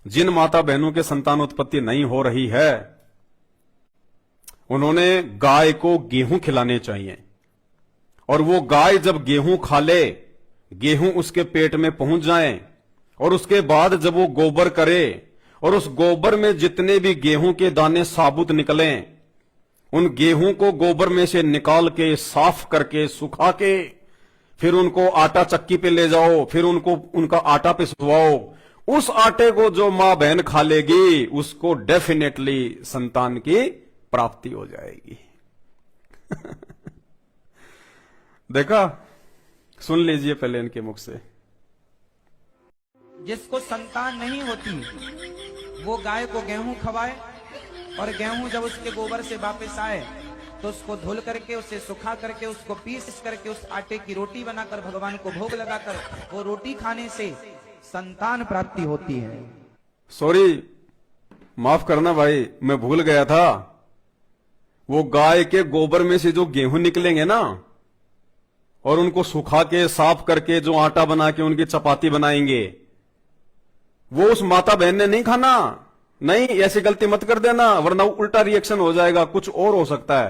जिन माता बहनों के संतान उत्पत्ति नहीं हो रही है, उन्होंने गाय को गेहूं खिलाने चाहिए। और वो गाय जब गेहूं खा ले, गेहूं उसके पेट में पहुंच जाए, और उसके बाद जब वो गोबर करे और उस गोबर में जितने भी गेहूं के दाने साबुत निकलें, उन गेहूं को गोबर में से निकाल के साफ करके सुखा के फिर उनको आटा चक्की पे ले जाओ, फिर उनका आटा पिसवाओ। उस आटे को जो मां बहन खा लेगी, उसको डेफिनेटली संतान की प्राप्ति हो जाएगी। देखा, सुन लीजिए पहले इनके मुख से। जिसको संतान नहीं होती वो गाय को गेहूं खवाए, और गेहूं जब उसके गोबर से वापस आए तो उसको धुल करके, उसे सुखा करके, उसको पीस करके उस आटे की रोटी बनाकर भगवान को भोग लगाकर वो रोटी खाने से संतान प्राप्ति होती है। सॉरी, माफ करना भाई, मैं भूल गया था। वो गाय के गोबर में से जो गेहूं निकलेंगे ना, और उनको सुखा के साफ करके जो आटा बना के उनकी चपाती बनाएंगे, वो उस माता बहन ने नहीं खाना। नहीं, ऐसी गलती मत कर देना, वरना उल्टा रिएक्शन हो जाएगा, कुछ और हो सकता है।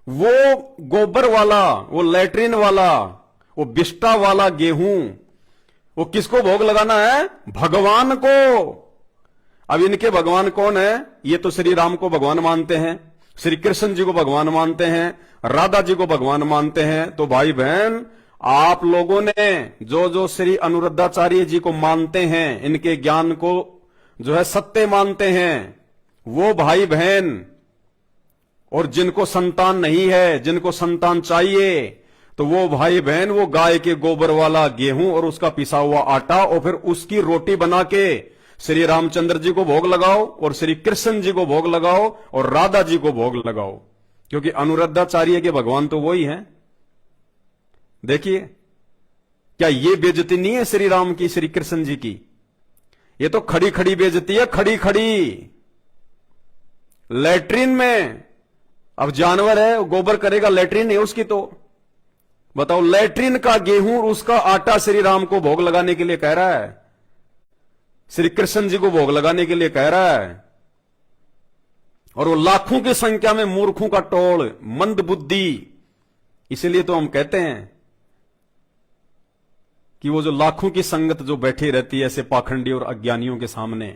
वो गोबर वाला, वो लैट्रिन वाला, वो बिस्टा वाला गेहूं, वो किसको भोग लगाना है? भगवान को। अब इनके भगवान कौन है? ये तो श्री राम को भगवान मानते हैं, श्री कृष्ण जी को भगवान मानते हैं, राधा जी को भगवान मानते हैं। तो भाई बहन, आप लोगों ने जो जो श्री अनुरुद्धाचार्य जी को मानते हैं, इनके ज्ञान को जो है सत्य मानते हैं, वो भाई बहन, और जिनको संतान नहीं है, जिनको संतान चाहिए, तो वो भाई बहन वो गाय के गोबर वाला गेहूं और उसका पिसा हुआ आटा और फिर उसकी रोटी बना के श्री रामचंद्र जी को भोग लगाओ, और श्री कृष्ण जी को भोग लगाओ, और राधा जी को भोग लगाओ, क्योंकि अनुरुद्धाचार्य के भगवान तो वही हैं। देखिए, क्या ये बेइज्जती नहीं है श्री राम की, श्री कृष्ण जी की? ये तो खड़ी खड़ी बेइज्जती है, खड़ी खड़ी। लैट्रिन में, अब जानवर है, गोबर करेगा, लैट्रिन है उसकी, तो बताओ, लैट्रिन का गेहूं, उसका आटा श्री राम को भोग लगाने के लिए कह रहा है, श्री कृष्ण जी को भोग लगाने के लिए कह रहा है। और वो लाखों की संख्या में मूर्खों का टोल, मंद बुद्धि। इसीलिए तो हम कहते हैं कि वो जो लाखों की संगत जो बैठी रहती है ऐसे पाखंडी और अज्ञानियों के सामने,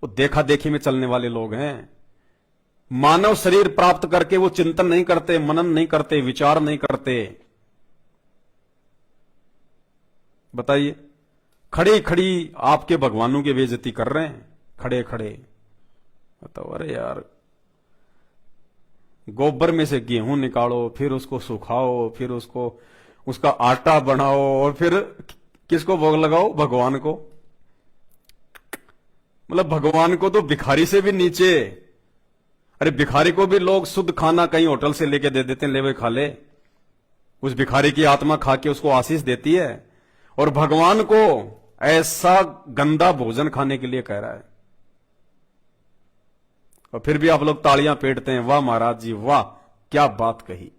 वो देखा देखी में चलने वाले लोग हैं। मानव शरीर प्राप्त करके वो चिंतन नहीं करते, मनन नहीं करते, विचार नहीं करते। बताइए, खड़ी खड़ी आपके भगवानों की बेइज्जती कर रहे हैं, खड़े खड़े। बताओ, अरे यार, गोबर में से गेहूं निकालो, फिर उसको सुखाओ, फिर उसका आटा बनाओ, और फिर किसको भोग लगाओ? भगवान को। मतलब भगवान को तो भिखारी से भी नीचे। अरे भिखारी को भी लोग शुद्ध खाना कहीं होटल से लेके दे देते हैं, ले वे खा ले। उस भिखारी की आत्मा खा के उसको आशीष देती है, और भगवान को ऐसा गंदा भोजन खाने के लिए कह रहा है। और फिर भी आप लोग तालियां पीटते हैं, वाह महाराज जी वाह, क्या बात कही।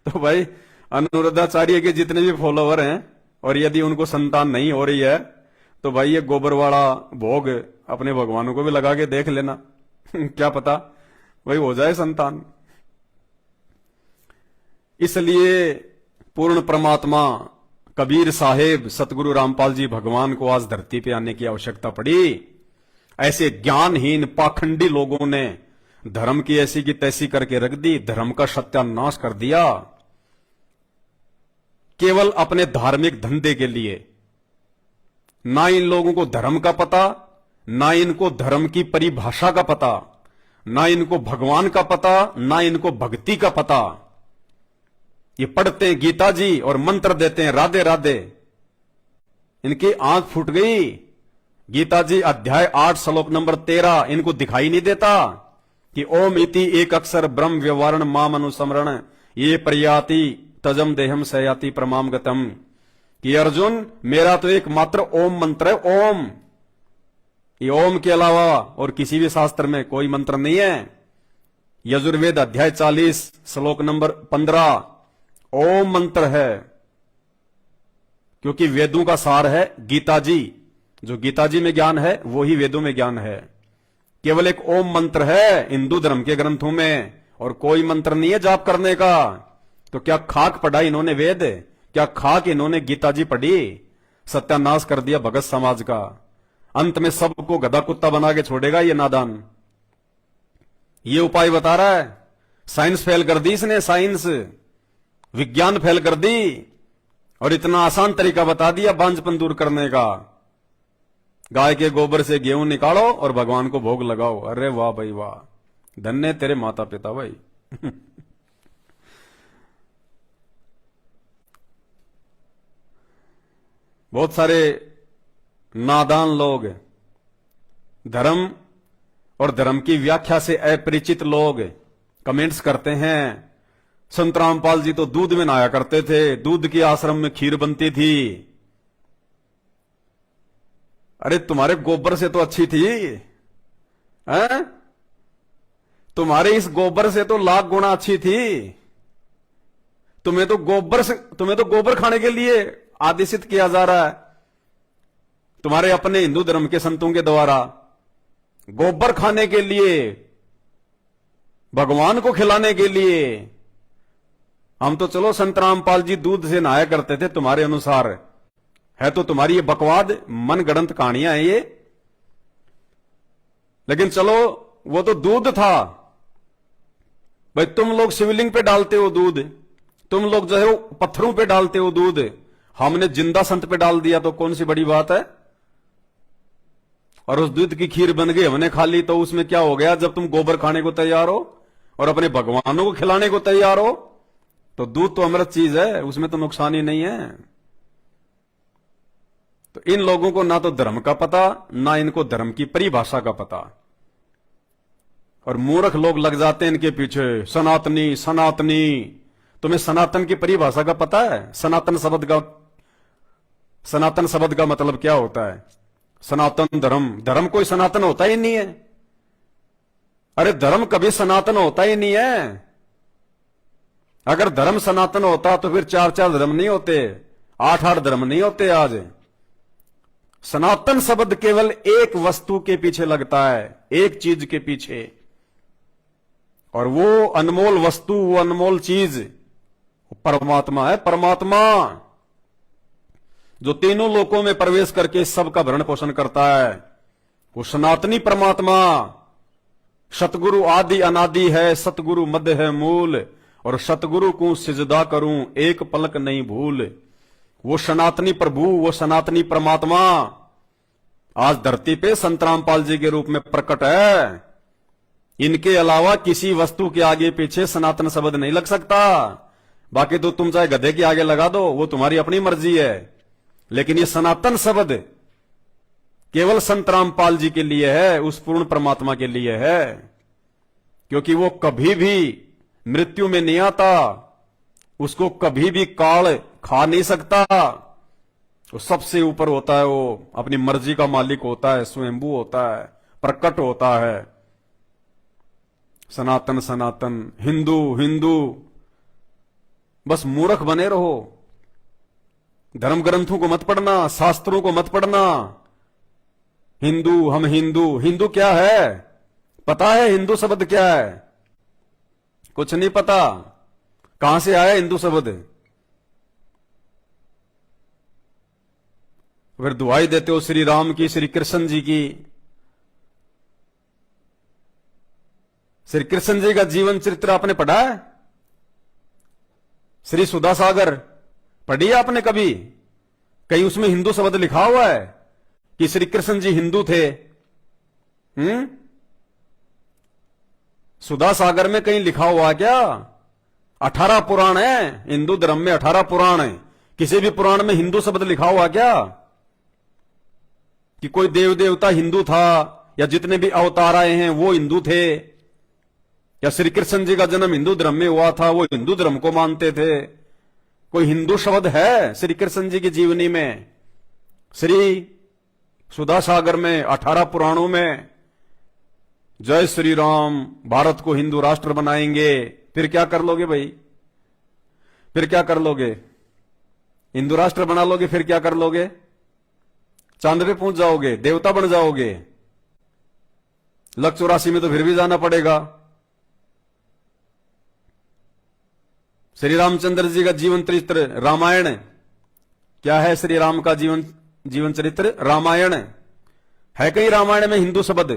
तो भाई, अनुरुद्धाचार्य के जितने भी फॉलोवर हैं, और यदि उनको संतान नहीं हो रही है, तो भाई ये गोबर वाला भोग अपने भगवानों को भी लगा के देख लेना। क्या पता भाई हो जाए संतान। इसलिए पूर्ण परमात्मा कबीर साहेब, सतगुरु रामपाल जी भगवान को आज धरती पे आने की आवश्यकता पड़ी। ऐसे ज्ञानहीन पाखंडी लोगों ने धर्म की ऐसी की तैसी करके रख दी, धर्म का सत्यानाश कर दिया, केवल अपने धार्मिक धंधे के लिए। ना इन लोगों को धर्म का पता, ना इनको धर्म की परिभाषा का पता, ना इनको भगवान का पता, ना इनको भक्ति का पता। ये पढ़ते हैं गीता जी और मंत्र देते हैं राधे राधे। इनकी आंख फूट गई। गीता जी अध्याय 8 श्लोक नंबर 13 इनको दिखाई नहीं देता कि ओम इति एक अक्षर ब्रह्म व्यवहारण माम अनुसमरण ये प्रयाति तजम देहम सयाति प्रमाम गतम। कि अर्जुन, मेरा तो एक मात्र ओम मंत्र है, ओम। ये ओम के अलावा और किसी भी शास्त्र में कोई मंत्र नहीं है। यजुर्वेद अध्याय 40 श्लोक नंबर 15 ओम मंत्र है, क्योंकि वेदों का सार है गीता जी, जो गीता जी में ज्ञान है वो ही वेदों में ज्ञान है। केवल एक ओम मंत्र है हिंदू धर्म के ग्रंथों में, और कोई मंत्र नहीं है जाप करने का। तो क्या खाक पढ़ा इन्होंने वेद? क्या खाक इन्होंने गीता जी पढ़ी? सत्यानाश कर दिया भगत समाज का। अंत में सबको गधा कुत्ता बना के छोड़ेगा ये नादान। ये उपाय बता रहा है। साइंस फेल कर दी इसने, साइंस विज्ञान फेल कर दी, और इतना आसान तरीका बता दिया बांझपन दूर करने का। गाय के गोबर से गेहूं निकालो और भगवान को भोग लगाओ। अरे वाह भाई वाह, धन्य तेरे माता पिता भाई। बहुत सारे नादान लोग, धर्म और धर्म की व्याख्या से अपरिचित लोग कमेंट्स करते हैं, संत रामपाल जी तो दूध में नहाया करते थे, दूध के आश्रम में खीर बनती थी। अरे तुम्हारे गोबर से तो अच्छी थी, हैं? तुम्हारे इस गोबर से तो लाख गुना अच्छी थी। तुम्हें तो गोबर खाने के लिए आदेशित किया जा रहा है तुम्हारे अपने हिंदू धर्म के संतों के द्वारा, गोबर खाने के लिए, भगवान को खिलाने के लिए। हम तो चलो संत रामपाल जी दूध से नहाया करते थे, तुम्हारे अनुसार है तो तुम्हारी ये बकवाद मन गढ़ंत कहानियां हैं ये। लेकिन चलो वो तो दूध था भाई, तुम लोग शिवलिंग पे डालते हो दूध, तुम लोग जो है वो पत्थरों पे डालते हो दूध, हमने जिंदा संत पे डाल दिया तो कौन सी बड़ी बात है। और उस दूध की खीर बन गई, हमने खा ली, तो उसमें क्या हो गया? जब तुम गोबर खाने को तैयार हो और अपने भगवानों को खिलाने को तैयार हो, तो दूध तो अमृत चीज है, उसमें तो नुकसान ही नहीं है। तो इन लोगों को ना तो धर्म का पता, ना इनको धर्म की परिभाषा का पता, और मूर्ख लोग लग जाते हैं इनके पीछे, सनातनी सनातनी। तुम्हें सनातन की परिभाषा का पता है? सनातन शब्द का मतलब क्या होता है? सनातन धर्म, धर्म कोई सनातन होता ही नहीं है। अरे धर्म कभी सनातन होता ही नहीं है। अगर धर्म सनातन होता तो फिर 4-4 धर्म नहीं होते, 8-8 धर्म नहीं होते आज। सनातन शब्द केवल एक वस्तु के पीछे लगता है, एक चीज के पीछे, और वो अनमोल वस्तु, वो अनमोल चीज परमात्मा है। परमात्मा जो तीनों लोकों में प्रवेश करके सबका भरण पोषण करता है, वो सनातनी परमात्मा। सतगुरु आदि अनादि है, सतगुरु मध्य है मूल, और सतगुरु को सिजदा करूं एक पलक नहीं भूल। वो सनातनी प्रभु, वो सनातनी परमात्मा आज धरती पे संत रामपाल जी के रूप में प्रकट है। इनके अलावा किसी वस्तु के आगे पीछे सनातन शब्द नहीं लग सकता। बाकी तो तुम चाहे गधे के आगे लगा दो, वो तुम्हारी अपनी मर्जी है, लेकिन ये सनातन शब्द केवल संत रामपाल जी के लिए है, उस पूर्ण परमात्मा के लिए है, क्योंकि वो कभी भी मृत्यु में नहीं आता, उसको कभी भी काल खा नहीं सकता। वो सबसे ऊपर होता है, वो अपनी मर्जी का मालिक होता है, स्वयंभू होता है, प्रकट होता है। सनातन सनातन, हिंदू हिंदू, बस मूर्ख बने रहो। धर्म ग्रंथों को मत पढ़ना, शास्त्रों को मत पढ़ना। हिंदू, हम हिंदू, हिंदू क्या है? पता है हिंदू शब्द क्या है? कुछ नहीं पता। कहां से आया हिंदू शब्द? फिर दुआई देते हो श्री राम की, श्री कृष्ण जी की। श्री कृष्ण जी का जीवन चरित्र आपने पढ़ा है? श्री सुधा सागर पढ़ी है आपने कभी? कहीं उसमें हिंदू शब्द लिखा हुआ है कि श्री कृष्ण जी हिंदू थे? सुधा सागर में कहीं लिखा हुआ क्या? 18 पुराण है हिंदू धर्म में, 18 पुराण है। किसी भी पुराण में हिंदू शब्द लिखा हुआ क्या? कि कोई देव देवता हिंदू था, या जितने भी अवतार आए हैं वो हिंदू थे, या श्री कृष्ण जी का जन्म हिंदू धर्म में हुआ था, वो हिंदू धर्म को मानते थे? कोई हिंदू शब्द है श्री कृष्ण जी की जीवनी में? श्री सुधा सागर में, 18 पुराणों में जय श्री राम, भारत को हिंदू राष्ट्र बनाएंगे। फिर क्या कर लोगे भाई? फिर क्या कर लोगे? हिंदू राष्ट्र बना लोगे, फिर क्या कर लोगे? चांद पे पहुंच जाओगे, देवता बन जाओगे। लक 84 में तो फिर भी जाना पड़ेगा। श्री रामचंद्र जी का जीवन चरित्र रामायण क्या है? श्री राम का जीवन चरित्र रामायण है। कहीं रामायण में हिंदू शब्द?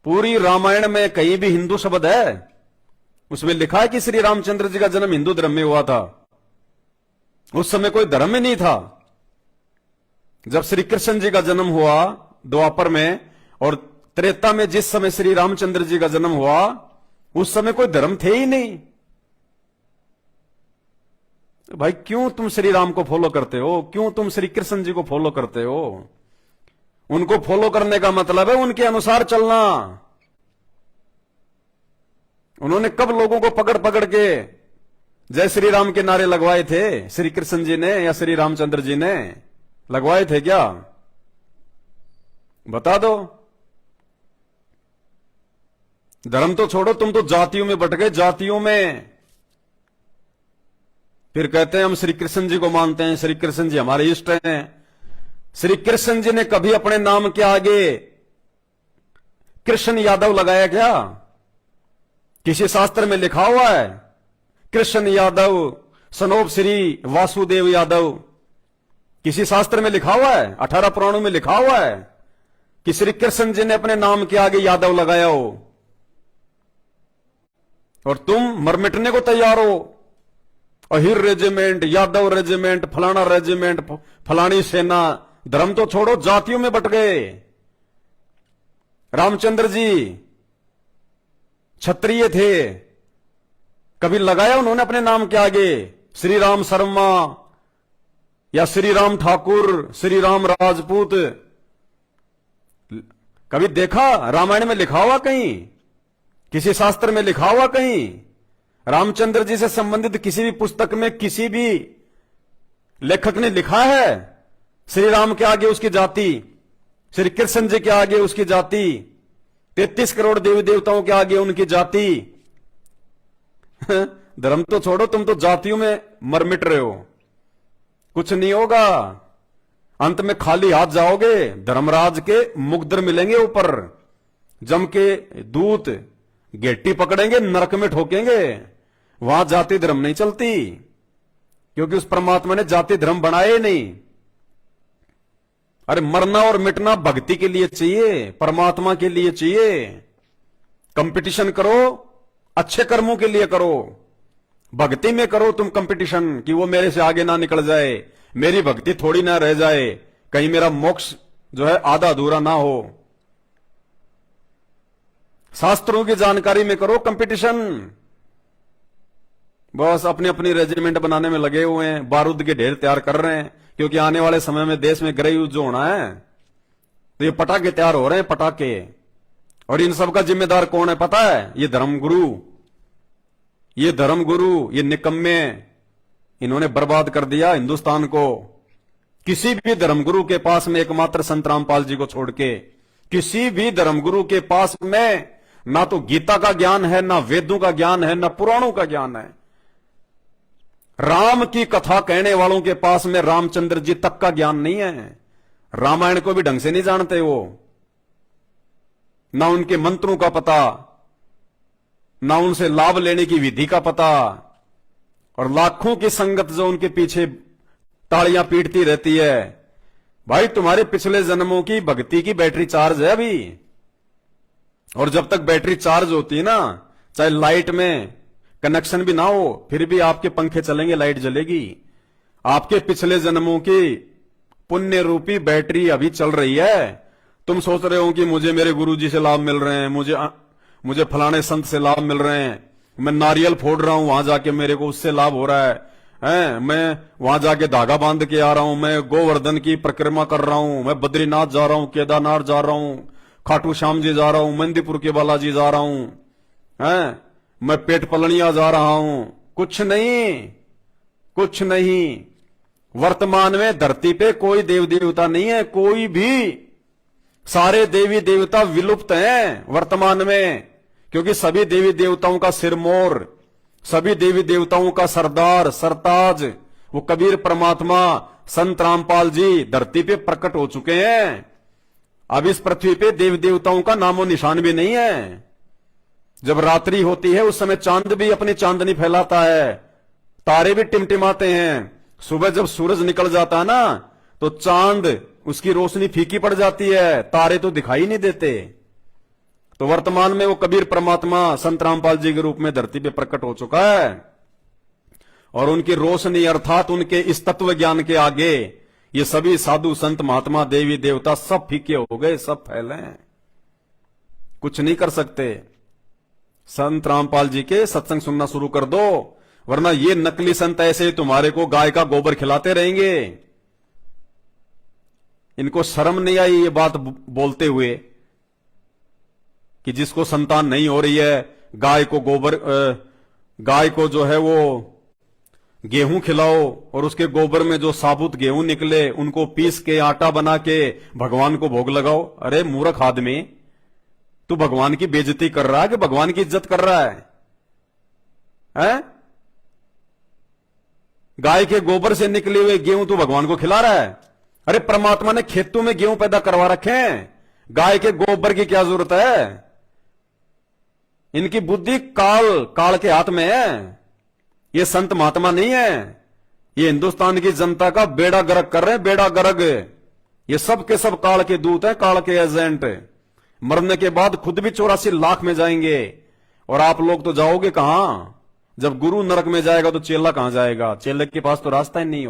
पूरी रामायण में कहीं भी हिंदू शब्द है? उसमें लिखा है कि श्री रामचंद्र जी का जन्म हिंदू धर्म में हुआ था। उस समय कोई धर्म ही नहीं था। जब श्री कृष्ण जी का जन्म हुआ द्वापर में, और त्रेता में जिस समय श्री रामचंद्र जी का जन्म हुआ, उस समय कोई धर्म थे ही नहीं। भाई क्यों तुम श्री राम को फॉलो करते हो? क्यों तुम श्री कृष्ण जी को फॉलो करते हो? उनको फॉलो करने का मतलब है उनके अनुसार चलना। उन्होंने कब लोगों को पकड़ पकड़ के जय श्री राम के नारे लगवाए थे? श्री कृष्ण जी ने या श्री रामचंद्र जी ने लगवाए थे क्या? बता दो। धर्म तो छोड़ो, तुम तो जातियों में बट गए, जातियों में। फिर कहते हैं हम श्री कृष्ण जी को मानते हैं, श्री कृष्ण जी हमारे इष्ट हैं। श्री कृष्ण जी ने कभी अपने नाम के आगे कृष्ण यादव लगाया क्या? किसी शास्त्र में लिखा हुआ है कृष्ण यादव सनोप श्री वासुदेव यादव? किसी शास्त्र में लिखा हुआ है? 18 पुराणों में लिखा हुआ है कि श्री कृष्ण जी ने अपने नाम के आगे यादव लगाया हो? और तुम मरमिटने को तैयार हो। अहिर रेजिमेंट, यादव रेजिमेंट, फलाना रेजिमेंट, फलानी सेना। धर्म तो छोड़ो, जातियों में बट गए। रामचंद्र जी क्षत्रिय थे, कभी लगाया उन्होंने अपने नाम के आगे श्री राम शर्मा या श्री राम ठाकुर, श्री राम राजपूत? कभी देखा? रामायण में लिखा हुआ कहीं? किसी शास्त्र में लिखा हुआ कहीं? रामचंद्र जी से संबंधित किसी भी पुस्तक में किसी भी लेखक ने लिखा है श्री राम के आगे उसकी जाति, श्री कृष्ण जी के आगे उसकी जाति, 33 करोड़ देवी देवताओं के आगे उनकी जाति? धर्म तो छोड़ो, तुम तो जातियों में मरमिट रहे हो। कुछ नहीं होगा, अंत में खाली हाथ जाओगे। धर्मराज के मुकद्दर मिलेंगे ऊपर, जम के दूत गेट्टी पकड़ेंगे, नरक में ठोकेंगे। वहां जाति धर्म नहीं चलती, क्योंकि उस परमात्मा ने जाति धर्म बनाए नहीं। अरे मरना और मिटना भक्ति के लिए चाहिए, परमात्मा के लिए चाहिए। कंपटीशन करो, अच्छे कर्मों के लिए करो। भक्ति में करो तुम कंपटीशन कि वो मेरे से आगे ना निकल जाए, मेरी भक्ति थोड़ी ना रह जाए, कहीं मेरा मोक्ष जो है आधा अधूरा ना हो। शास्त्रों की जानकारी में करो कंपटीशन। बस अपनी अपनी रेजिमेंट बनाने में लगे हुए हैं, बारूद के ढेर तैयार कर रहे हैं, क्योंकि आने वाले समय में देश में गृह युद्ध जो होना है, तो ये पटाखे तैयार हो रहे हैं, पटाखे। और इन सब का जिम्मेदार कौन है पता है? ये धर्मगुरु, ये धर्मगुरु, ये निकम्मे। इन्होंने बर्बाद कर दिया हिंदुस्तान को। किसी भी धर्मगुरु के पास में, एकमात्र संत रामपाल जी को छोड़ के, किसी भी धर्मगुरु के पास में ना तो गीता का ज्ञान है, ना वेदों का ज्ञान है, ना पुराणों का ज्ञान है। राम की कथा कहने वालों के पास में रामचंद्र जी तक का ज्ञान नहीं है। रामायण को भी ढंग से नहीं जानते वो, ना उनके मंत्रों का पता, ना उनसे लाभ लेने की विधि का पता। और लाखों की संगत जो उनके पीछे तालियां पीटती रहती है। भाई तुम्हारे पिछले जन्मों की भक्ति की बैटरी चार्ज है अभी, और जब तक बैटरी चार्ज होती है ना, चाहे लाइट में कनेक्शन भी ना हो, फिर भी आपके पंखे चलेंगे, लाइट जलेगी। आपके पिछले जन्मों की पुण्य रूपी बैटरी अभी चल रही है। तुम सोच रहे हो कि मुझे मेरे गुरुजी से लाभ मिल रहे हैं, मुझे फलाने संत से लाभ मिल रहे हैं, मैं नारियल फोड़ रहा हूं वहां जाके मेरे को उससे लाभ हो रहा है, मैं वहां जाके धागा बांध के आ रहा हूं, मैं गोवर्धन की परिक्रमा कर रहा हूं, मैं बद्रीनाथ जा रहा हूं, केदारनाथ जा रहा हूं, खाटू श्याम जी जा रहा हूं, मंदीपुर के बालाजी जा रहा हूं, मैं पेट पलनिया जा रहा हूं। कुछ नहीं, कुछ नहीं। वर्तमान में धरती पे कोई देव देवता नहीं है, कोई भी। सारे देवी देवता विलुप्त हैं वर्तमान में, क्योंकि सभी देवी देवताओं का सिरमौर, सभी देवी देवताओं का सरदार, सरताज वो कबीर परमात्मा संत रामपाल जी धरती पे प्रकट हो चुके हैं। अब इस पृथ्वी पे देव देवताओं का नामो निशान भी नहीं है। जब रात्रि होती है उस समय चांद भी अपनी चांदनी फैलाता है, तारे भी टिमटिमाते हैं। सुबह जब सूरज निकल जाता है ना तो चांद उसकी रोशनी फीकी पड़ जाती है, तारे तो दिखाई नहीं देते। तो वर्तमान में वो कबीर परमात्मा संत रामपाल जी के रूप में धरती पे प्रकट हो चुका है और उनकी रोशनी अर्थात उनके इस तत्व ज्ञान के आगे ये सभी साधु संत महात्मा देवी देवता सब फीके हो गए, सब फैले हैं, कुछ नहीं कर सकते। संत रामपाल जी के सत्संग सुनना शुरू कर दो, वरना ये नकली संत ऐसे ही तुम्हारे को गाय का गोबर खिलाते रहेंगे। इनको शर्म नहीं आई ये बात बोलते हुए कि जिसको संतान नहीं हो रही है गाय को गोबर गाय को जो है वो गेहूं खिलाओ और उसके गोबर में जो साबुत गेहूं निकले उनको पीस के आटा बना के भगवान को भोग लगाओ। अरे मूर्ख आदमी, तू भगवान की बेइज्जती कर रहा है कि भगवान की इज्जत कर रहा है? गाय के गोबर से निकले हुए गेहूं तू भगवान को खिला रहा है? अरे परमात्मा ने खेतों में गेहूं पैदा करवा रखे हैं, गाय के गोबर की क्या जरूरत है? इनकी बुद्धि काल के हाथ में है। ये संत महात्मा नहीं है, ये हिंदुस्तान की जनता का बेड़ा गर्क कर रहे हैं, बेड़ा गर्क। ये सब के सब काल के दूत हैं, काल के एजेंट। मरने के बाद खुद भी 84 लाख में जाएंगे और आप लोग तो जाओगे कहां? जब गुरु नरक में जाएगा तो चेला कहां जाएगा? चेले के पास तो रास्ता ही नहीं।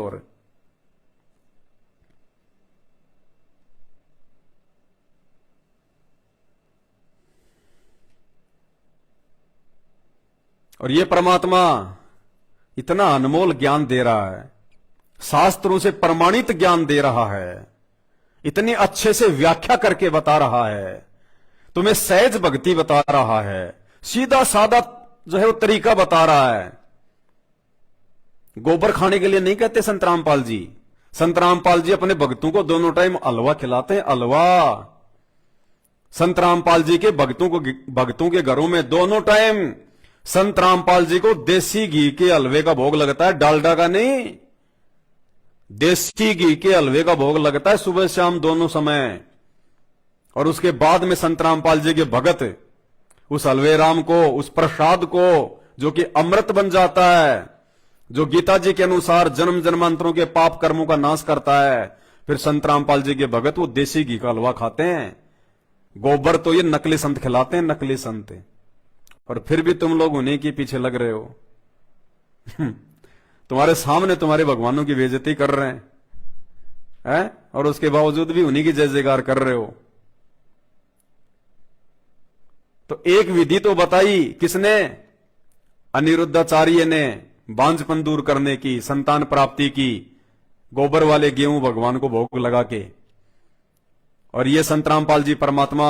और ये परमात्मा इतना अनमोल ज्ञान दे रहा है, शास्त्रों से प्रमाणित ज्ञान दे रहा है, इतनी अच्छे से व्याख्या करके बता रहा है, तुम्हें सहज भक्ति बता रहा है, सीधा साधा जो है वो तरीका बता रहा है। गोबर खाने के लिए नहीं कहते संत रामपाल जी। संत रामपाल जी अपने भक्तों को दोनों टाइम हलवा खिलाते हैं, हलवा। संत रामपाल जी के भक्तों के घरों में दोनों टाइम संत रामपाल जी को देसी घी के हलवे का भोग लगता है, डालडा का नहीं। देसी घी के हलवे का भोग लगता है सुबह शाम दोनों समय। और उसके बाद में संत रामपाल जी के भगत उस हलवे राम को, उस प्रसाद को जो कि अमृत बन जाता है, जो गीता जी के अनुसार जन्म जन्मांतरों के पाप कर्मों का नाश करता है, फिर संत रामपाल जी के भगत वो देसी घी का हलवा खाते हैं। गोबर तो ये नकली संत खिलाते हैं, नकली संत। और फिर भी तुम लोग उन्हीं के पीछे लग रहे हो। तुम्हारे सामने तुम्हारे भगवानों की बेइज्जती कर रहे हैं, और उसके बावजूद भी उन्हीं की जय जयकार कर रहे हो। तो एक विधि तो बताई किसने? अनिरुद्धाचार्य ने, बांझपन दूर करने की, संतान प्राप्ति की, गोबर वाले गेहूं भगवान को भोग लगा के। और ये संत रामपाल जी परमात्मा,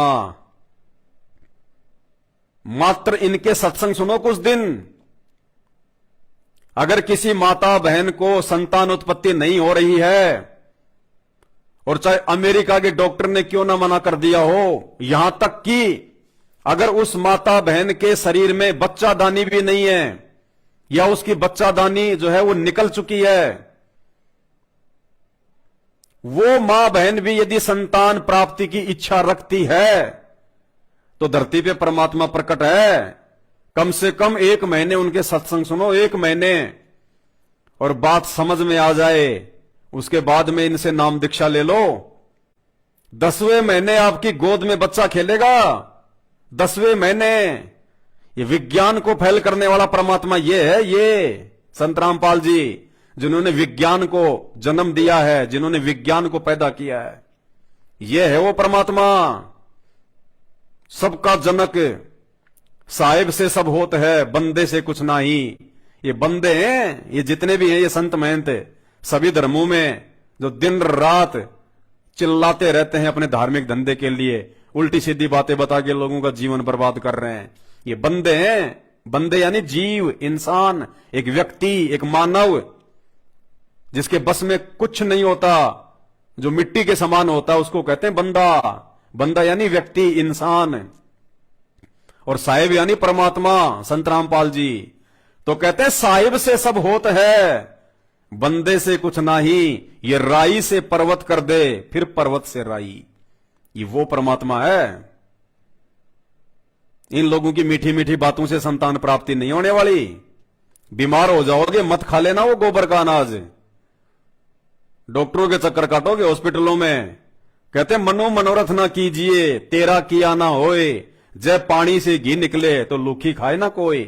मात्र इनके सत्संग सुनो कुछ दिन। अगर किसी माता बहन को संतान उत्पत्ति नहीं हो रही है, और चाहे अमेरिका के डॉक्टर ने क्यों ना मना कर दिया हो, यहां तक कि अगर उस माता बहन के शरीर में बच्चादानी भी नहीं है, या उसकी बच्चादानी जो है वो निकल चुकी है, वो मां बहन भी यदि संतान प्राप्ति की इच्छा रखती है तो धरती पे परमात्मा प्रकट है। कम से कम 1 महीने उनके सत्संग सुनो, 1 महीने, और बात समझ में आ जाए। उसके बाद में इनसे नाम दीक्षा ले लो। 10वें महीने आपकी गोद में बच्चा खेलेगा, 10वें महीने। ये विज्ञान को फैल करने वाला परमात्मा ये है, ये संत रामपाल जी, जिन्होंने विज्ञान को जन्म दिया है, जिन्होंने विज्ञान को पैदा किया है। ये है वो परमात्मा, सबका जनक। साहिब से सब होत है, बंदे से कुछ नहीं। ये बंदे हैं, ये जितने भी हैं, ये संत महंत सभी धर्मों में जो दिन रात चिल्लाते रहते हैं अपने धार्मिक धंधे के लिए, उल्टी सीधी बातें बता के लोगों का जीवन बर्बाद कर रहे हैं, ये बंदे हैं। बंदे यानी जीव, इंसान, एक व्यक्ति, एक मानव जिसके बस में कुछ नहीं होता, जो मिट्टी के समान होता, उसको कहते हैं बंदा। बंदा यानी व्यक्ति, इंसान। और साहिब यानी परमात्मा, संत रामपाल जी। तो कहते हैं साहिब से सब होत है, बंदे से कुछ नाही, ये राई से पर्वत कर दे, फिर पर्वत से राई। ये वो परमात्मा है। इन लोगों की मीठी मीठी बातों से संतान प्राप्ति नहीं होने वाली। बीमार हो जाओगे, मत खा लेना वो गोबर का अनाज। डॉक्टरों के चक्कर काटोगे हॉस्पिटलों में। कहते मनो मनोरथ ना कीजिए, तेरा किया ना होए, जब पानी से घी निकले तो लूखी खाए ना कोई।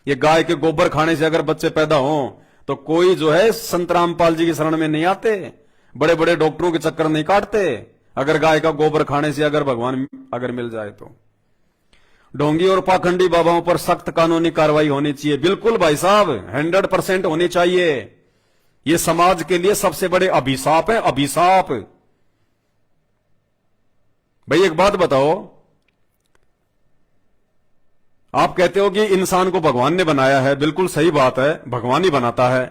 ये गाय के गोबर खाने से अगर बच्चे पैदा हों तो कोई जो है संत रामपाल जी की शरण में नहीं आते, बड़े बड़े डॉक्टरों के चक्कर नहीं काटते। अगर गाय का गोबर खाने से अगर भगवान अगर मिल जाए तो ढोंगी और पाखंडी बाबाओं पर सख्त कानूनी कार्रवाई होनी चाहिए। बिल्कुल भाई साहब, 100% होनी चाहिए। ये समाज के लिए सबसे बड़े अभिशाप है, अभिशाप। भाई एक बात बताओ, आप कहते हो कि इंसान को भगवान ने बनाया है, बिल्कुल सही बात है, भगवान ही बनाता है।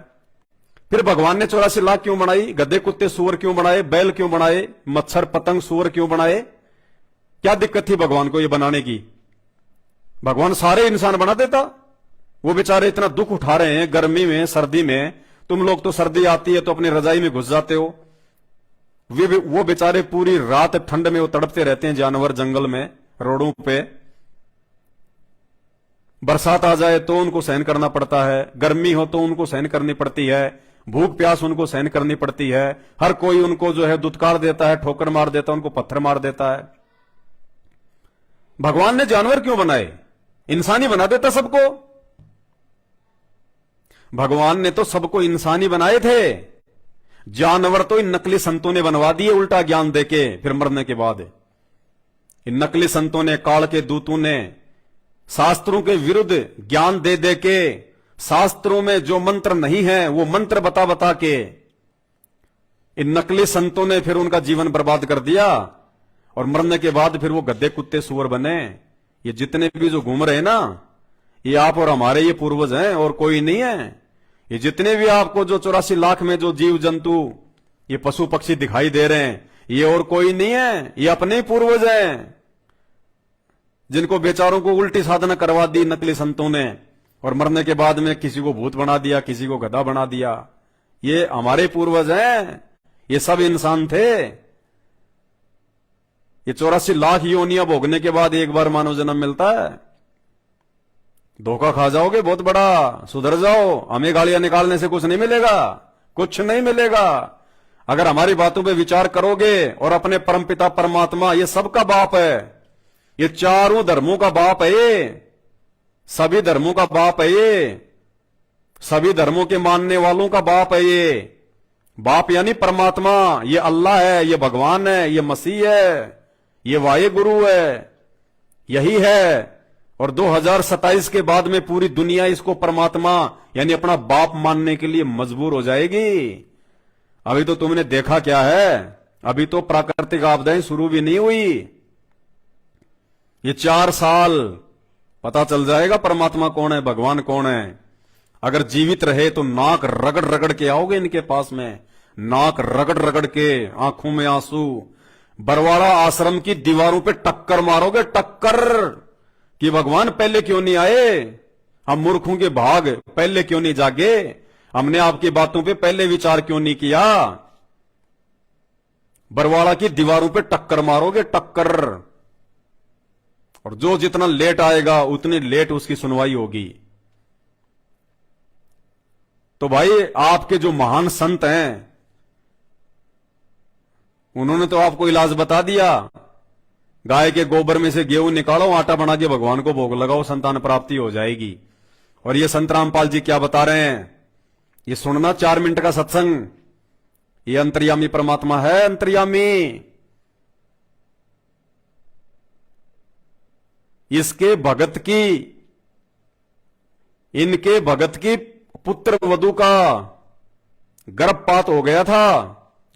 फिर भगवान ने 84 लाख क्यों बनाई? गधे कुत्ते सूअर क्यों बनाए? बैल क्यों बनाए? मच्छर पतंग सूअर क्यों बनाए? क्या दिक्कत थी भगवान को ये बनाने की? भगवान सारे इंसान बना देता। वो बेचारे इतना दुख उठा रहे हैं गर्मी में, सर्दी में। तुम लोग तो सर्दी आती है तो अपनी रजाई में घुस जाते हो। वो बेचारे पूरी रात ठंड में वो तड़पते रहते हैं, जानवर जंगल में, रोडों पे। बरसात आ जाए तो उनको सहन करना पड़ता है, गर्मी हो तो उनको सहन करनी पड़ती है, भूख प्यास उनको सहन करनी पड़ती है। हर कोई उनको जो है दुत्कार देता है, ठोकर मार देता है, उनको पत्थर मार देता है। भगवान ने जानवर क्यों बनाए? इंसान ही बना देता सबको। भगवान ने तो सबको इंसान ही बनाए थे। जानवर तो इन नकली संतों ने बनवा दिए उल्टा ज्ञान देके, फिर मरने के बाद। इन नकली संतों ने, काल के दूतों ने शास्त्रों के विरुद्ध ज्ञान दे दे के, शास्त्रों में जो मंत्र नहीं है वो मंत्र बता बता के इन नकली संतों ने फिर उनका जीवन बर्बाद कर दिया। और मरने के बाद फिर वो गद्दे कुत्ते सुअर बने। ये जितने भी जो घूम रहे हैं ना, ये आप और हमारे ये पूर्वज हैं और कोई नहीं है। ये जितने भी आपको जो 84 लाख में जो जीव जंतु, ये पशु पक्षी दिखाई दे रहे हैं, ये और कोई नहीं है, ये अपने ही पूर्वज हैं, जिनको बेचारों को उल्टी साधना करवा दी नकली संतों ने, और मरने के बाद में किसी को भूत बना दिया, किसी को गधा बना दिया। ये हमारे पूर्वज हैं, ये सब इंसान थे। ये 84 लाख योनियां भोगने के बाद एक बार मानव जन्म मिलता है। धोखा खा जाओगे बहुत बड़ा, सुधर जाओ। हमें गालियां निकालने से कुछ नहीं मिलेगा, कुछ नहीं मिलेगा। अगर हमारी बातों पे विचार करोगे और अपने परमपिता परमात्मा, ये सबका बाप है, ये चारों धर्मों का बाप है, ये सभी धर्मों का बाप है, ये सभी धर्मों के मानने वालों का बाप है। ये बाप यानी परमात्मा, ये अल्लाह है, ये भगवान है, ये मसीह है, ये वाहे गुरु है, यही है। और 2027 के बाद में पूरी दुनिया इसको परमात्मा यानी अपना बाप मानने के लिए मजबूर हो जाएगी। अभी तो तुमने देखा क्या है, अभी तो प्राकृतिक आपदाएं शुरू भी नहीं हुई। ये 4 साल पता चल जाएगा परमात्मा कौन है, भगवान कौन है। अगर जीवित रहे तो नाक रगड़ रगड़ के आओगे इनके पास में, नाक रगड़ रगड़ के, आंखों में आंसू, बरवाड़ा आश्रम की दीवारों पे टक्कर मारोगे, टक्कर, कि भगवान पहले क्यों नहीं आए, हम मूर्खों के भाग पहले क्यों नहीं जागे, हमने आपकी बातों पे पहले विचार क्यों नहीं किया। बरवाड़ा की दीवारों पे टक्कर मारोगे, टक्कर। और जो जितना लेट आएगा उतनी लेट उसकी सुनवाई होगी। तो भाई आपके जो महान संत हैं उन्होंने तो आपको इलाज बता दिया। गाय के गोबर में से गेहूं निकालो, आटा बना के भगवान को भोग लगाओ, संतान प्राप्ति हो जाएगी। और ये संत रामपाल जी क्या बता रहे हैं, ये सुनना 4 मिनट का सत्संग। ये अंतर्यामी परमात्मा है, अंतर्यामी। इसके भगत की, इनके भगत की पुत्र वधू का गर्भपात हो गया था,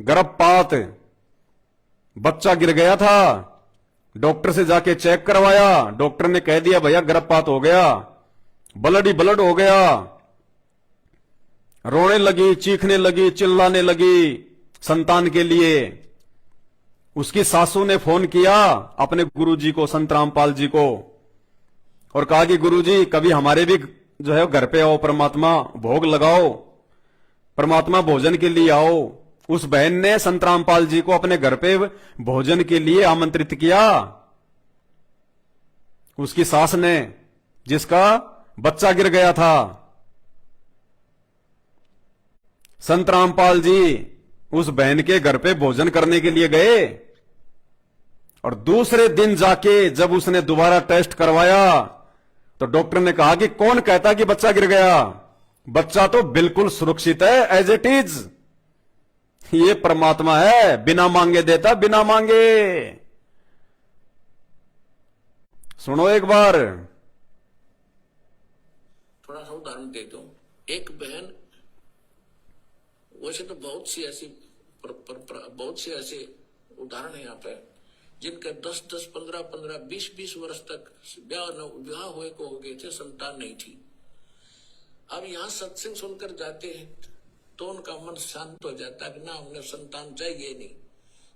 गर्भपात, बच्चा गिर गया था। डॉक्टर से जाके चेक करवाया, डॉक्टर ने कह दिया भैया गर्भपात हो गया, ब्लड ही ब्लड हो गया। रोने लगी, चीखने लगी, चिल्लाने लगी संतान के लिए। उसकी सासू ने फोन किया अपने गुरुजी को, संत रामपाल जी को, और कहा कि गुरुजी कभी हमारे भी जो है घर पे आओ, परमात्मा भोग लगाओ। परमात्मा भोजन के लिए आओ। उस बहन ने संत रामपाल जी को अपने घर पे भोजन के लिए आमंत्रित किया। उसकी सास ने, जिसका बच्चा गिर गया था। संत रामपाल जी उस बहन के घर पे भोजन करने के लिए गए और दूसरे दिन जाके जब उसने दोबारा टेस्ट करवाया तो डॉक्टर ने कहा कि कौन कहता कि बच्चा गिर गया, बच्चा तो बिल्कुल सुरक्षित है, एज इट इज। ये परमात्मा है, बिना मांगे देता, बिना मांगे। सुनो एक बार, थोड़ा सा उदाहरण देता हूं। एक बहन, वैसे तो बहुत सी ऐसे उदाहरण है यहाँ पे, जिनके 10-10, 15-15, 20-20 वर्ष तक विवाह हुए को हो गए थे, संतान नहीं थी। अब यहाँ सत्संग सुनकर जाते हैं तो उनका मन शांत हो जाता है कि ना, हमने संतान चाहिए नहीं।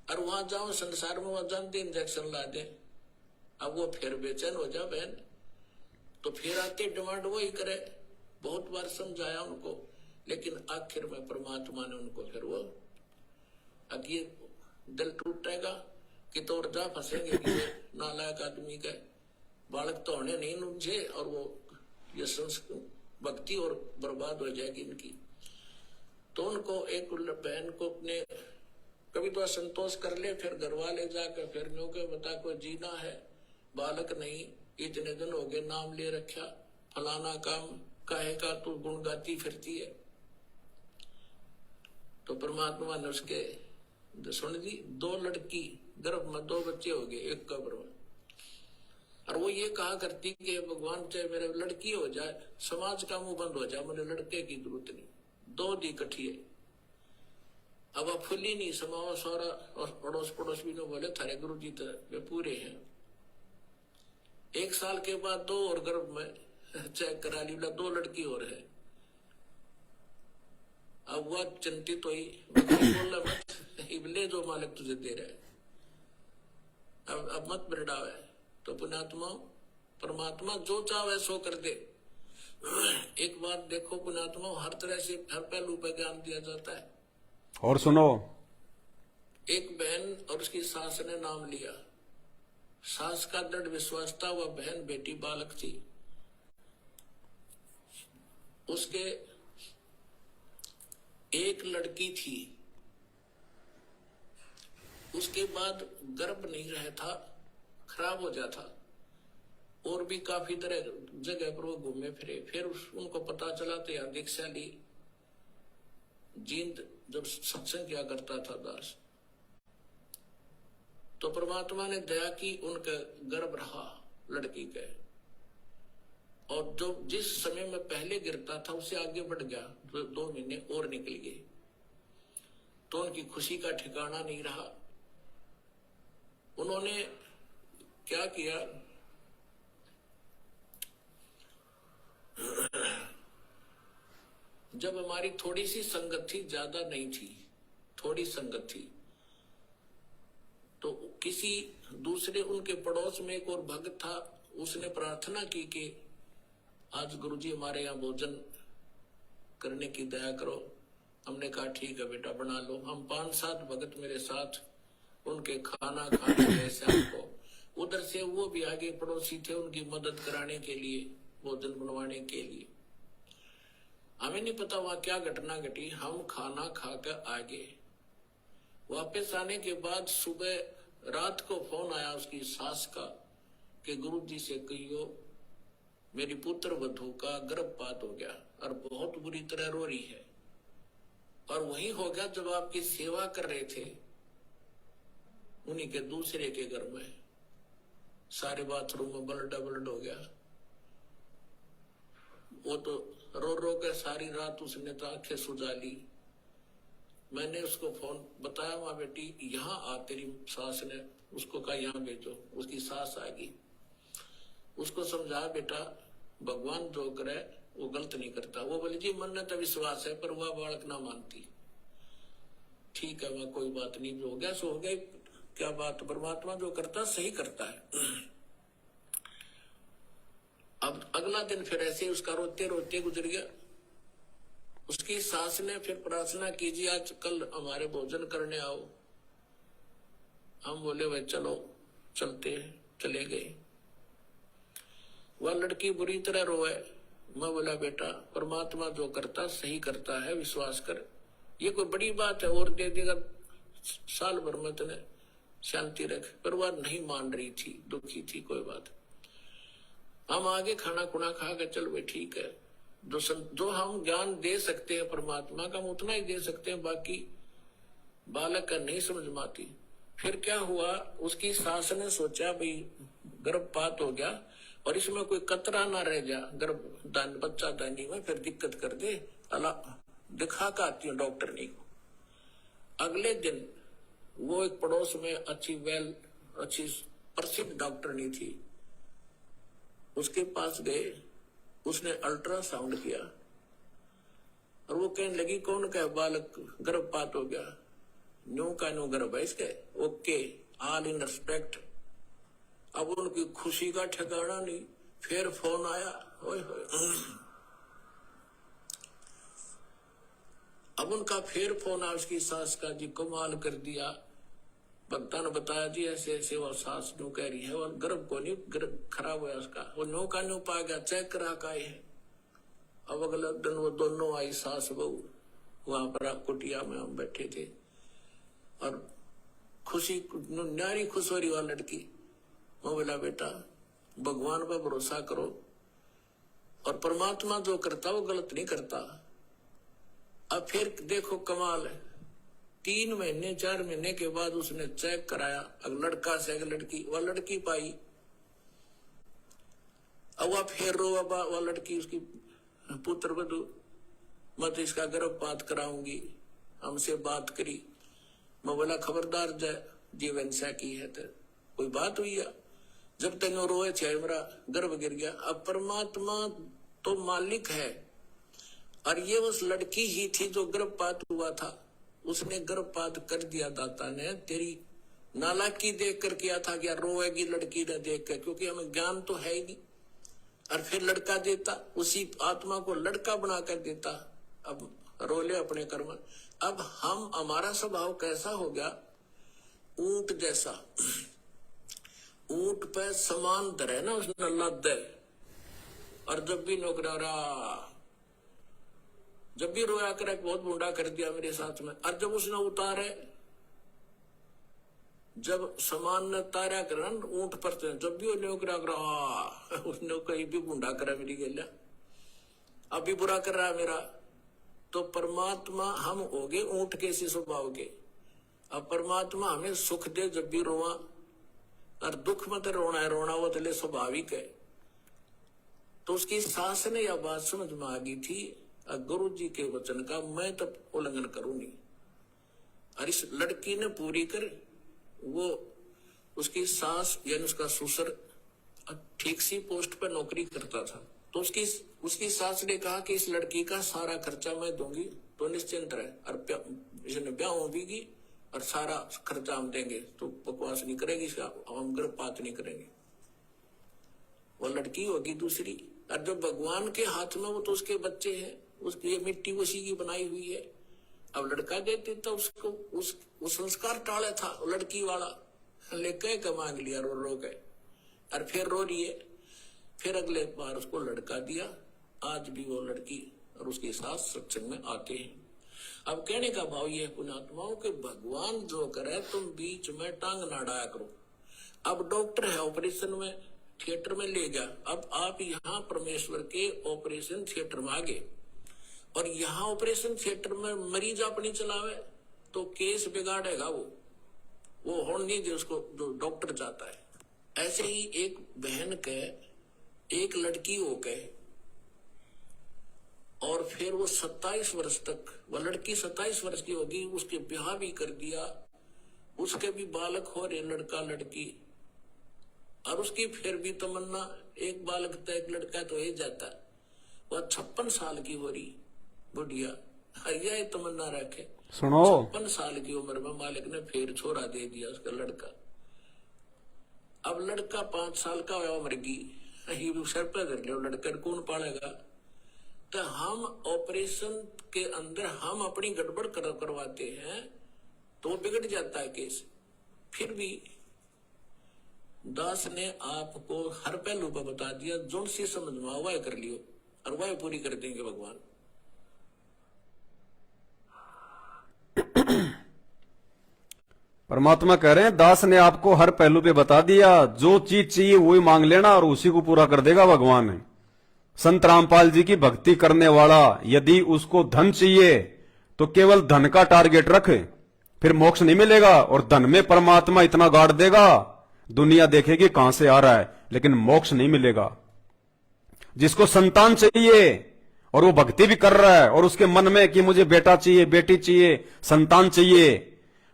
और वहां जाओ संसार में, वहां जानते इंजेक्शन ला दे, अब वो फिर बेचैन हो जा बहन, तो फिर आके डिमांड वही करे। बहुत बार समझाया उनको, लेकिन आखिर में परमात्मा ने उनको फिर वो, अब ये दिल टूटेगा कि तो और जा फंसेंगे कि नालायक आदमी का बालक तो होने नहीं उनसे, और वो ये भक्ति और बर्बाद हो जाएगी इनकी। तो उनको एक बहन को अपने कभी तो असंतोष कर ले, फिर घर वाले जाकर फिर नो के बता कोई जीना है, बालक नहीं, इतने दिन हो गए नाम ले रखा, फलाना काम काहे का तू गुण गाती फिरती है। तो परमात्मा ने उसके सुन दी। 2 लड़की गर्भ में 2 बच्चे हो गए एक कब्र में, और वो ये कहा करती कि भगवान चाहे मेरे लड़की हो जाए, समाज का मुंह बंद हो जाए, मुझे लड़के की जरूरत नहीं। 2 दी कठिए, अब आप फुली नहीं समाओ सारा, और पड़ोस पड़ोस भी लोग बोले थारे गुरु जी तो वे पूरे हैं। 1 साल के बाद 2 और गर्भ में चेक करा ली, 2 लड़की और है। अब वह चिंतित हुई, बोला मत, ले जो मालिक तुझे दे रहा है, अब मत बिरड़ावे। तो पुण्यात्मा, परमात्मा जो चाहे सो कर दे। एक बात देखो पुण्यात्मा, हर तरह से हर पहलू पर ज्ञान दिया जाता है। और सुनो, एक बहन और उसकी सास ने नाम लिया। सास का दृढ़ विश्वास था, वह बहन बेटी बालक थी। उसके एक लड़की थी, उसके बाद गर्भ नहीं रहा था, खराब हो जाता, और भी काफी तरह जगह पर वो घूमे फिरे। फिर उनको पता चला तो यहाँ दीक्षा ली। जींद जब सत्संग किया करता था दास, तो परमात्मा ने दया की, उनका गर्भ रहा लड़की के, और जो जिस समय में पहले गिरता था उससे आगे बढ़ गया, तो 2 महीने और निकल गए। तो उनकी खुशी का ठिकाना नहीं रहा। उन्होंने क्या किया, जब हमारी थोड़ी सी संगत थी, ज्यादा नहीं थी, थोड़ी संगत थी, तो किसी दूसरे उनके पड़ोस में एक और भक्त था, उसने प्रार्थना की कि आज गुरुजी हमारे यहाँ भोजन करने की दया करो। हमने कहा ठीक है बेटा बना लो। हम 5-7 भगत मेरे साथ उनके खाना खाने गए शाम को। उधर से वो भी आगे पड़ोसी थे, उनकी मदद कराने के लिए, भोजन बनवाने के लिए। हमें नहीं पता वहां क्या घटना घटी। हम खाना खाकर आ गए। वापस आने के बाद सुबह रात को फोन आया उसकी सास का कि गुरु जी से कहियो मेरी पुत्र वधू का गर्भपात हो गया और बहुत बुरी तरह रो रही है। और वही हो गया जब आपकी सेवा कर रहे थे, उन्हीं के दूसरे के घर में सारे बाथरूम में ब्लड हो गया। वो तो रो रो के सारी रात उसने तो आंखें सुझा ली। मैंने उसको फोन बताया, माँ बेटी यहाँ आ, तेरी सास ने उसको कहा यहाँ भेजो। उसकी सास आ गई, उसको समझा बेटा भगवान जो करे वो गलत नहीं करता। वो बोले जी मन में तो विश्वास है, पर वह बालक ना मानती। ठीक है वह कोई बात नहीं, जो हो गया सो हो गया। क्या बात, परमात्मा जो करता सही करता है। अब अगला दिन फिर ऐसे उसका रोते रोते गुजर गया। उसकी सास ने फिर प्रार्थना कीजिए आज कल हमारे भोजन करने आओ। हम बोले भाई चलो चलते हैं, चले गए। वह लड़की बुरी तरह रोए। मैं बोला बेटा परमात्मा जो करता सही करता है, विश्वास कर, ये कोई बड़ी बात है और दे देगा साल भर में तने शांति रख। पर वह नहीं मान रही थी, दुखी थी। कोई बात, हम आगे खाना खुना खा के चल भाई ठीक है। जो हम ज्ञान दे सकते हैं परमात्मा का हम उतना ही दे सकते हैं, बाकी बालक का नहीं समझ में आती। फिर क्या हुआ, उसकी सास ने सोचा भाई गर्भपात हो गया और इसमें कोई कतरा ना रह जा, गर्भ दान बच्चा दानी में फिर दिक्कत कर दे, अल्लाह दिखा के आती हूँ डॉक्टर नहीं को। अगले दिन वो एक पड़ोस में अच्छी प्रसिद्ध डॉक्टर नहीं थी, उसके पास गए। उसने अल्ट्रासाउंड किया और वो कहने लगी कौन का बालक गर्भपात हो गया, न्यू का न्यू गर्भ है इसके, ओके ऑल इन रिस्पेक्ट। अब उनकी खुशी का ठिकाना नहीं। फिर फोन आया, ओए होए। अब उनका फिर फोन आया उसकी सास का, जी कमाल कर दिया, भक्ता ने बताया जी ऐसे ऐसे वो सास न्यू कह रही है और गर्भ को नहीं, गर्भ खराब हुआ उसका, वो न्यू का न्यू पा गया, चेक करा का आए हैं। अब अगले दिन वो दोनों आई सास बहू, वहां पर कुटिया में हम बैठे थे और खुशी न्यारी खुश हो रही वह लड़की। मैं बोला बेटा भगवान पर भरोसा करो और परमात्मा जो करता वो गलत नहीं करता। अब फिर देखो कमाल है, 3 महीने 4 महीने के बाद उसने चेक कराया, अब लड़का से लड़की, वह लड़की पाई। अब वह फिर रो, वह लड़की उसकी पुत्र वधू, मैं तो इसका गर्भपात कराऊंगी, हमसे बात करी। मैं बोला खबरदार जय जीवन सा की है तो कोई बात हुई है, जब तक रोए थे मेरा गर्भ गिर गया। अब परमात्मा तो मालिक है और ये उस लड़की ही थी जो गर्भपात हुआ था, उसने गर्भपात कर दिया। दाता ने तेरी नालायकी देख कर किया था, क्या रोएगी लड़की ने देख कर, क्योंकि हमें ज्ञान तो है ही नहीं। और फिर लड़का देता, उसी आत्मा को लड़का बना कर देता। अब रोले अपने कर्म। अब हमारा स्वभाव कैसा हो गया, ऊंट जैसा। ऊंट पे समान धरे ना उसने लद है, और जब भी नौकरारा, जब भी रोया करे बहुत मुंडा कर दिया मेरे साथ में, और जब उसने उतारे, जब समान ने तारा करा ऊंट पर, जब भी उन्हें करा उसने कहीं भी मुंडा करा मेरी गल्या, अभी बुरा कर रहा है मेरा। तो परमात्मा हम हो गए ऊंट के इसी स्वभाव के। अब परमात्मा हमें सुख दे जब भी रोआ, और दुख में तो रोना है, रोना वो तो स्वाभाविक है। तो उसकी सास ने यह बात समझ में आ गई थी, गुरु जी के वचन का मैं तब उल्लंघन करूंगी। और इस लड़की ने पूरी कर, वो उसकी सास यानी उसका ससुर ठीक सी पोस्ट पर नौकरी करता था, तो उसकी सास ने कहा कि इस लड़की का सारा खर्चा मैं दूंगी, तो निश्चिंत रहे, और इसने ब्याह होगी और सारा खर्चा हम देंगे, तो बकवास नहीं करेगी, हम गर्भपात नहीं करेंगे। वो लड़की होगी दूसरी, और जो भगवान के हाथ में वो तो उसके बच्चे हैं, उसकी ये मिट्टी उसी की बनाई हुई है। अब लड़का देते तो उसको उस संस्कार टाले था लड़की वाला, लेके मांग लिया रो के, और फिर रो रही है। फिर अगले बार उसको लड़का दिया। आज भी वो लड़की और उसकी सास सत्संग में आते हैं। अब कहने का भाव ये है पुण्यात्माओं के, भगवान जो करे तुम बीच में टांग ना डाया करो। अब डॉक्टर है ऑपरेशन में थिएटर में ले गया, अब आप यहाँ परमेश्वर के ऑपरेशन थिएटर में आ गए, और यहाँ ऑपरेशन थिएटर में मरीज अपनी चलावे तो केस बिगाड़ेगा वो होने नहीं दे उसको, जो डॉक्टर चाहता है। ऐसे ही एक बहन के एक लड़की हो गए, और फिर वो 27 वर्ष तक, वो लड़की 27 वर्ष की होगी, उसके ब्याह भी कर दिया, उसके भी बालक हो रहे लड़का लड़की, और उसकी फिर भी तमन्ना एक बालक तो एक लड़का तो हो जाता। वह 56 साल की हो रही बुढ़िया, हरिया तमन्ना रखे, सुनो 56 साल की उम्र में मालिक ने फिर छोरा दे दिया उसका लड़का। अब लड़का 5 साल का हुआ, मर गई, सर पे धर लो, लड़का कौन पालेगा। कि हम ऑपरेशन के अंदर हम अपनी गड़बड़ करवाते हैं तो बिगड़ जाता है केस। फिर भी दास ने आपको हर पहलू पर बता दिया, जो सी समझ में आ वह कर लियो और वह पूरी कर देंगे भगवान। परमात्मा कह रहे हैं दास ने आपको हर पहलू पे बता दिया, जो चीज चाहिए वही मांग लेना और उसी को पूरा कर देगा भगवान। संत रामपाल जी की भक्ति करने वाला यदि उसको धन चाहिए तो केवल धन का टारगेट रखे, फिर मोक्ष नहीं मिलेगा। और धन में परमात्मा इतना गाड़ देगा, दुनिया देखेगी कहां से आ रहा है, लेकिन मोक्ष नहीं मिलेगा। जिसको संतान चाहिए और वो भक्ति भी कर रहा है और उसके मन में कि मुझे बेटा चाहिए, बेटी चाहिए, संतान चाहिए,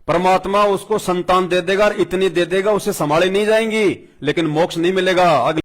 परमात्मा उसको संतान दे देगा और इतनी दे देगा उसे संभाले नहीं जाएंगी, लेकिन मोक्ष नहीं मिलेगा।